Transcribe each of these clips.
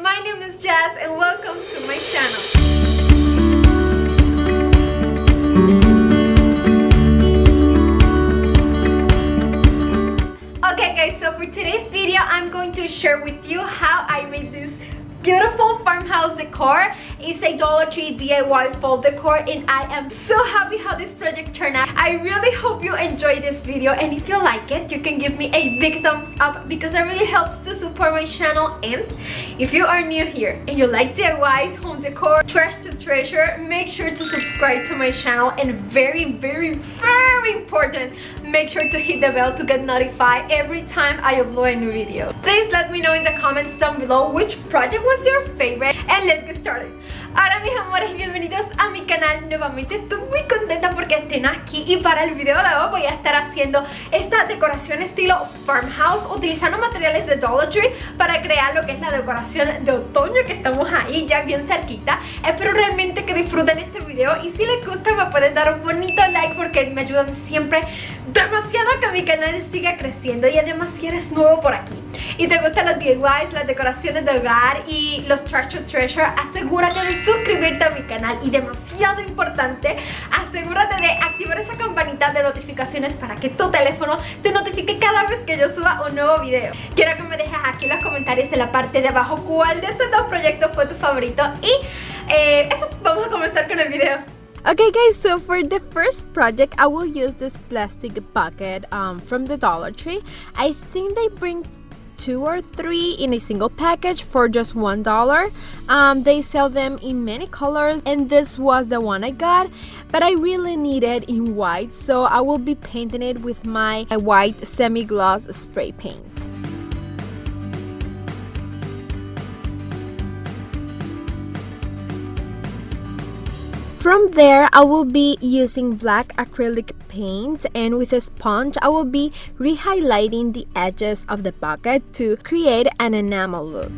my name is Jazz and welcome to my channel. Okay guys, so for today's video I'm going to share with you how I made this beautiful farmhouse decor. It's a Dollar Tree DIY fall decor and I am so happy how this project turned out. I really hope you enjoy this video, and if you like it you can give me a big thumbs up because it really helps to support my channel. And if you are new here and you like DIYs, home decor, trash to treasure, make sure to subscribe to my channel, and very important, make sure to hit the bell to get notified every time I upload a new video. Please let me know in the comments down below which project was your favorite, and let's get started. Ahora mis amores, bienvenidos a mi canal nuevamente. Estoy muy contenta porque estén aquí, y para el video de hoy voy a estar haciendo esta decoración estilo farmhouse utilizando materiales de Dollar Tree para crear lo que es la decoración de otoño, que estamos ahí ya bien cerquita. Espero realmente que disfruten este video, y si les gusta me pueden dar un bonito like porque me ayudan siempre demasiado a que mi canal siga creciendo. Y además, si eres nuevo por aquí y te gustan los DIYs, las decoraciones de hogar y los trash to treasure, asegúrate de suscribirte a mi canal, y demasiado importante, asegúrate de activar esa campanita de notificaciones para que tu teléfono te notifique cada vez que yo suba un nuevo video. Quiero que me dejes aquí en los comentarios de la parte de abajo cuál de estos dos proyectos fue tu favorito, y eso, vamos a comenzar con el video. Okay guys, so for the first project I will use this plastic bucket from the Dollar Tree. I think they bring 2 or 3 in a single package for just $1. They sell them in many colors, and this was the one I got, but I really need it in white, so I will be painting it with my white semi-gloss spray paint. From there, I will be using black acrylic paint, and with a sponge I will be re-highlighting the edges of the bucket to create an enamel look.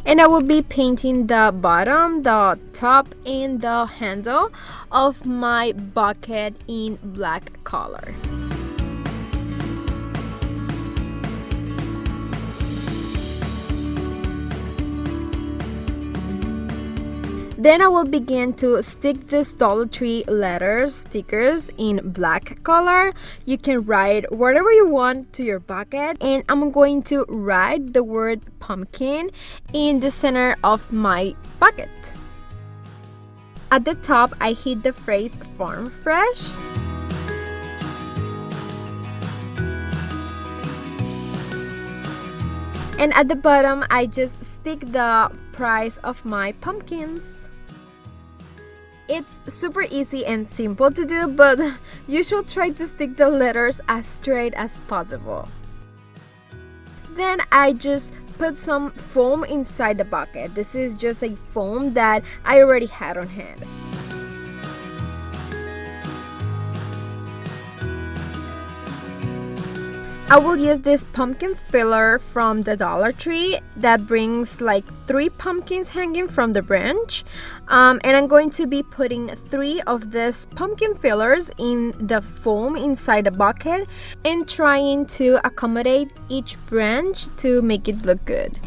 And I will be painting the bottom, the top, and the handle of my bucket in black color. Then I will begin to stick this Dollar Tree letters, stickers in black color. You can write whatever you want to your bucket, and I'm going to write the word pumpkin in the center of my bucket. At the top, I hid the phrase farm fresh. And at the bottom, I just stick the price of my pumpkins. It's super easy and simple to do, but you should try to stick the letters as straight as possible. Then I just put some foam inside the bucket. This is just a foam that I already had on hand. I will use this pumpkin filler from the Dollar Tree that brings like 3 pumpkins hanging from the branch. And I'm going to be putting 3 of these pumpkin fillers in the foam inside the bucket and trying to accommodate each branch to make it look good.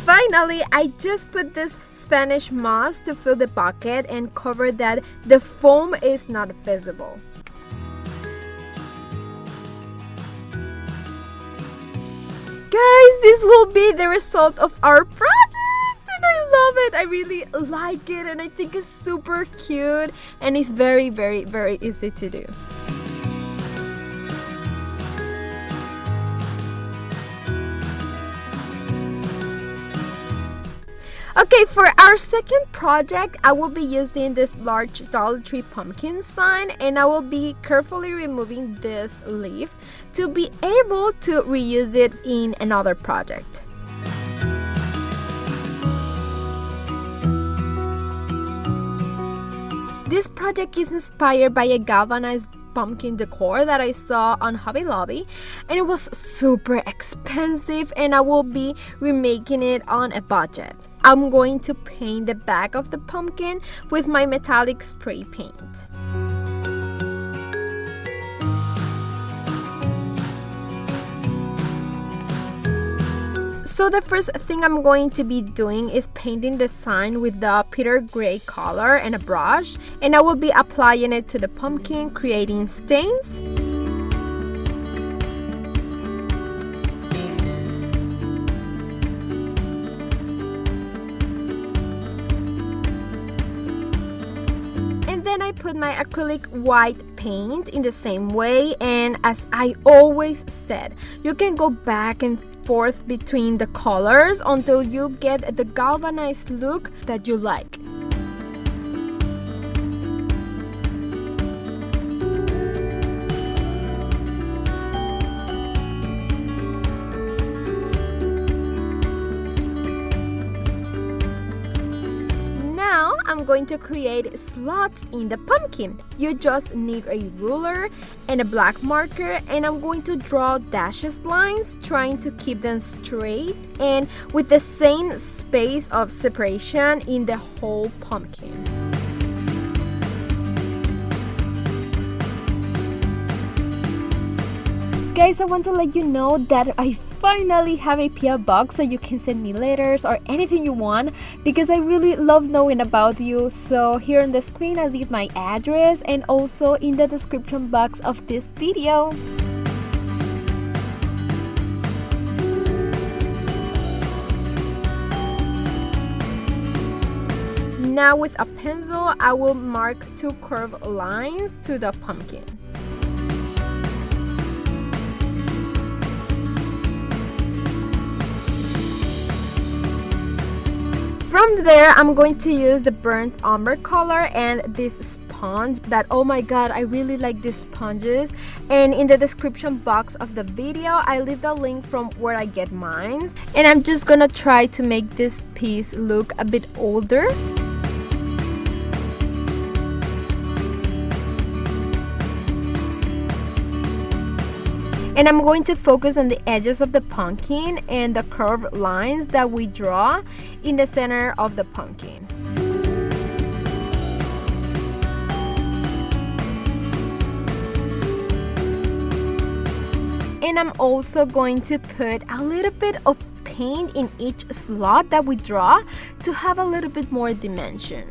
Finally, I just put this Spanish moss to fill the bucket and cover that the foam is not visible. Guys, this will be the result of our project, and I love it. I really like it, and I think it's super cute, and it's very easy to do. Okay, for our second project, I will be using this large Dollar Tree pumpkin sign, and I will be carefully removing this leaf to be able to reuse it in another project. This project is inspired by a galvanized pumpkin decor that I saw on Hobby Lobby, and it was super expensive, and I will be remaking it on a budget. I'm going to paint the back of the pumpkin with my metallic spray paint. So the first thing I'm going to be doing is painting the sign with the peter gray color and a brush, and I will be applying it to the pumpkin, creating stains. And then I put my acrylic white paint in the same way, and as I always said, you can go back and forth between the colors until you get the galvanized look that you like. Now I'm going to create slots in the pumpkin. You just need a ruler and a black marker, and I'm going to draw dashes lines, trying to keep them straight and with the same space of separation in the whole pumpkin. Guys, I want to let you know that I finally have a PO box so you can send me letters or anything you want, because I really love knowing about you. So here on the screen I leave my address, and also in the description box of this video. Now with a pencil I will mark 2 curved lines to the pumpkin. From there, I'm going to use the burnt umber color and this sponge that, oh my god, I really like these sponges. And in the description box of the video, I leave the link from where I get mine. And I'm just gonna try to make this piece look a bit older. And I'm going to focus on the edges of the pumpkin and the curved lines that we draw in the center of the pumpkin. And I'm also going to put a little bit of paint in each slot that we draw to have a little bit more dimension.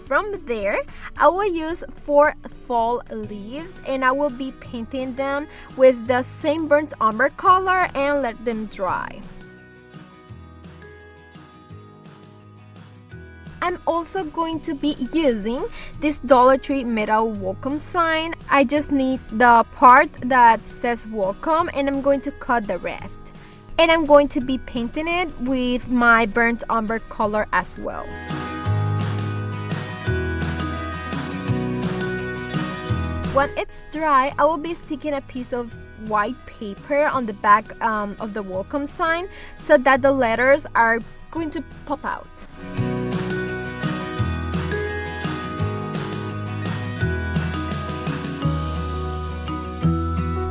From there, I will use 4 fall leaves, and I will be painting them with the same burnt umber color and let them dry. I'm also going to be using this Dollar Tree metal welcome sign. I just need the part that says welcome, and I'm going to cut the rest. And I'm going to be painting it with my burnt umber color as well. When it's dry, I will be sticking a piece of white paper on the back of the welcome sign so that the letters are going to pop out.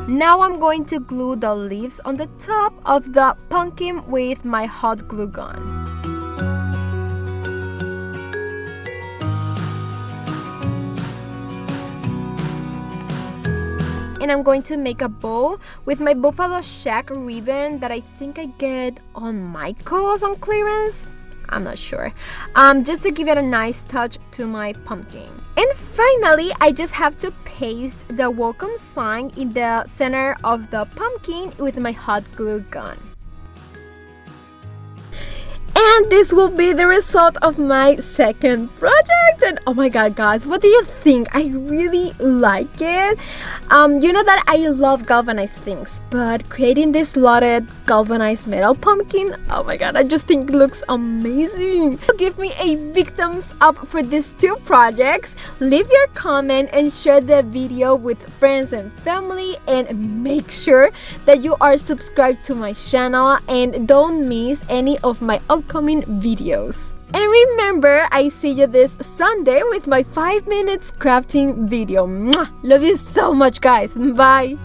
Now I'm going to glue the leaves on the top of the pumpkin with my hot glue gun. And I'm going to make a bow with my buffalo shack ribbon that I think I get on Michael's on clearance. I'm not sure. Just to give it a nice touch to my pumpkin. And finally, I just have to paste the welcome sign in the center of the pumpkin with my hot glue gun. And this will be the result of my second project. And oh my god, guys, what do you think? I really like it. You know that I love galvanized things, but creating this slotted galvanized metal pumpkin, oh my god, I just think it looks amazing. Give me a big thumbs up for these 2 projects. Leave your comment and share the video with friends and family, and make sure that you are subscribed to my channel and don't miss any of my upcoming videos. And remember, I see you this Sunday with my 5 minutes crafting video. Mwah! Love you so much, guys. Bye.